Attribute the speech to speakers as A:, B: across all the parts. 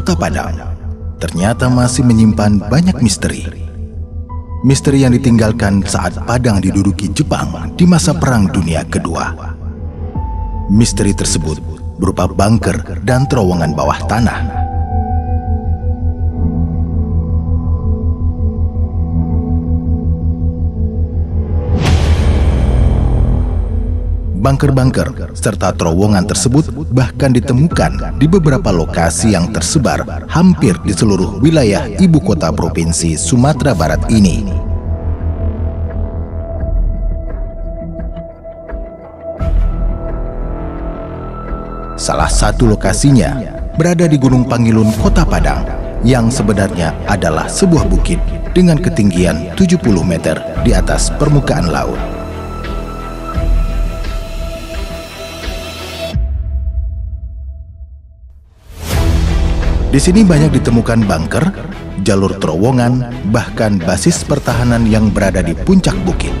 A: Kota Padang ternyata masih menyimpan banyak misteri. Misteri yang ditinggalkan saat Padang diduduki Jepang di masa Perang Dunia Kedua. Misteri tersebut berupa bunker dan terowongan bawah tanah. Bunker-bunker serta terowongan tersebut bahkan ditemukan di beberapa lokasi yang tersebar hampir di seluruh wilayah ibu kota provinsi Sumatera Barat ini. Salah satu lokasinya berada di Gunung Pangilun, Kota Padang, yang sebenarnya adalah sebuah bukit dengan ketinggian 70 meter di atas permukaan laut. Di sini banyak ditemukan bunker, jalur terowongan, bahkan basis pertahanan yang berada di puncak bukit.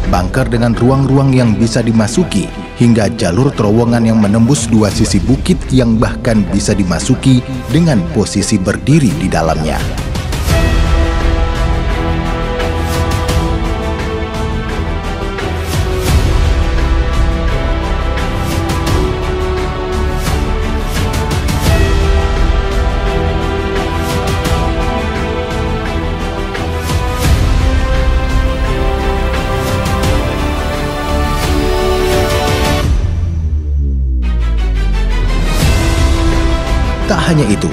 A: Bunker dengan ruang-ruang yang bisa dimasuki, hingga jalur terowongan yang menembus dua sisi bukit yang bahkan bisa dimasuki dengan posisi berdiri di dalamnya. Tak hanya itu,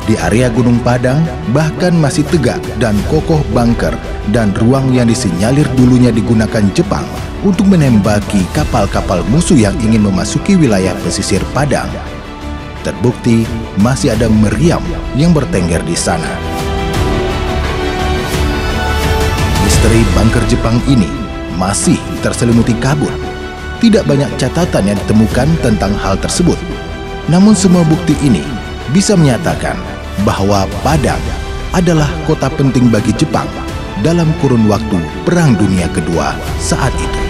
A: di area Gunung Padang bahkan masih tegak dan kokoh bunker dan ruang yang disinyalir dulunya digunakan Jepang untuk menembaki kapal-kapal musuh yang ingin memasuki wilayah pesisir Padang. Terbukti masih ada meriam yang bertengger di sana. Misteri bunker Jepang ini masih terselimuti kabut. Tidak banyak catatan yang ditemukan tentang hal tersebut. Namun semua bukti ini bisa menyatakan bahwa Padang adalah kota penting bagi Jepang dalam kurun waktu Perang Dunia Kedua saat itu.